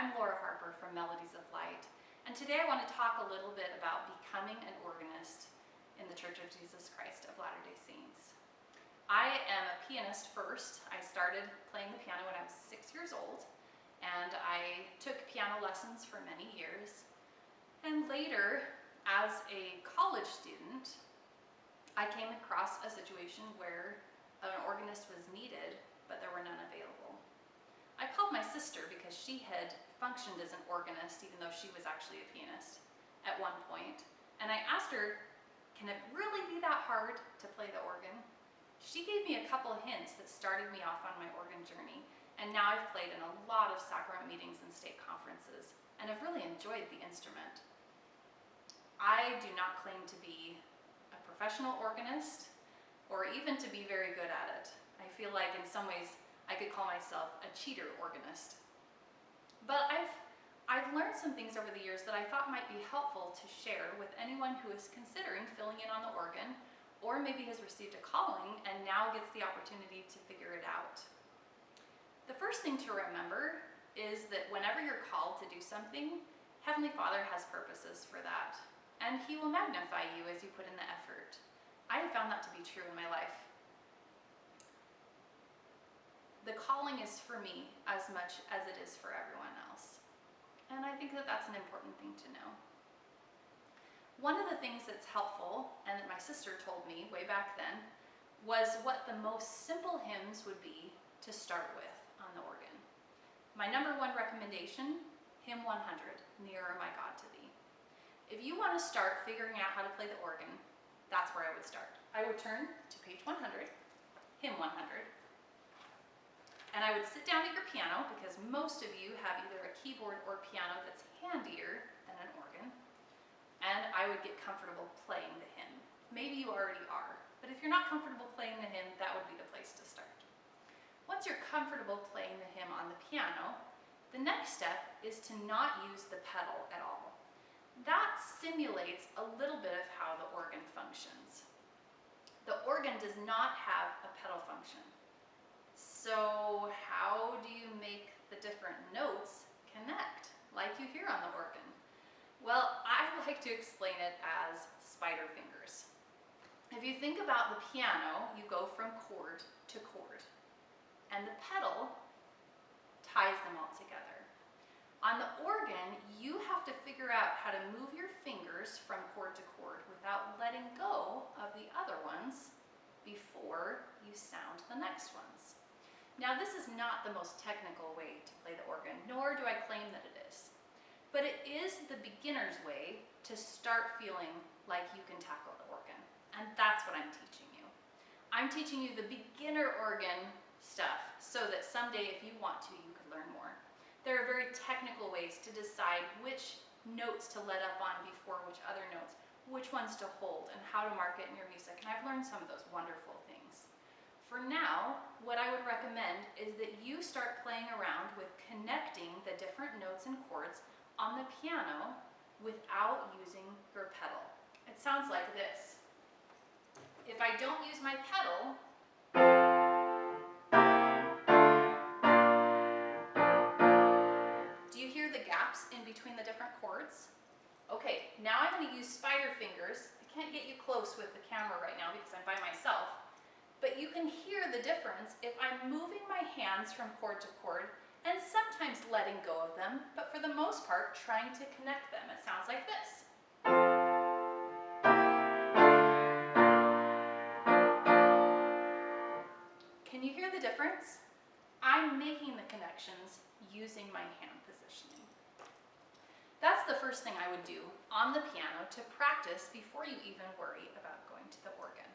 I'm Laura Harper from Melodies of Light, and today I want to talk a little bit about becoming an organist in the Church of Jesus Christ of Latter-day Saints. I am a pianist first. I started playing the piano when I was 6 years old, and I took piano lessons for many years. And later, as a college student, I came across a situation where an organist was needed, but there were none available. I called my sister because she had functioned as an organist, even though she was actually a pianist at one point. And I asked her, can it really be that hard to play the organ? She gave me a couple of hints that started me off on my organ journey. And now I've played in a lot of sacrament meetings and stake conferences, and I've really enjoyed the instrument. I do not claim to be a professional organist or even to be very good at it. I feel like in some ways I could call myself a cheater organist. But I've learned some things over the years that I thought might be helpful to share with anyone who is considering filling in on the organ, or maybe has received a calling and now gets the opportunity to figure it out. The first thing to remember is that whenever you're called to do something, Heavenly Father has purposes for that, and He will magnify you as you put in the effort. I have found that to be true in my life. The calling is for me as much as it is for everyone else. And I think that that's an important thing to know. One of the things that's helpful, and that my sister told me way back then, was what the most simple hymns would be to start with on the organ. My number one recommendation, hymn 100, Nearer My God to Thee. If you want to start figuring out how to play the organ, that's where I would start. I would turn to page 100, hymn 100, and I would sit down at your piano, because most of you have either a keyboard or piano that's handier than an organ, and I would get comfortable playing the hymn. Maybe you already are, but if you're not comfortable playing the hymn, that would be the place to start. Once you're comfortable playing the hymn on the piano, the next step is to not use the pedal at all. That simulates a little bit of how the organ functions. The organ does not have a pedal function. So how do you make the different notes connect, like you hear on the organ? Well, I like to explain it as spider fingers. If you think about the piano, you go from chord to chord, and the pedal ties them all together. On the organ, you have to figure out how to move your fingers from chord to chord without letting go of the other ones before you sound the next ones. Now, this is not the most technical way to play the organ, nor do I claim that it is. But it is the beginner's way to start feeling like you can tackle the organ. And that's what I'm teaching you. I'm teaching you the beginner organ stuff so that someday, if you want to, you could learn more. There are very technical ways to decide which notes to let up on before which other notes, which ones to hold, and how to mark it in your music. And I've learned some of those wonderful things. For now, what I would recommend is that you start playing around with connecting the different notes and chords on the piano without using your pedal. It sounds like this. If I don't use my pedal, do you hear the gaps in between the different chords? Okay, now I'm going to use spider fingers. I can't get you close with the camera right now because I'm by myself. But you can hear the difference if I'm moving my hands from chord to chord and sometimes letting go of them, but for the most part trying to connect them. It sounds like this. Can you hear the difference? I'm making the connections using my hand positioning. That's the first thing I would do on the piano to practice before you even worry about going to the organ.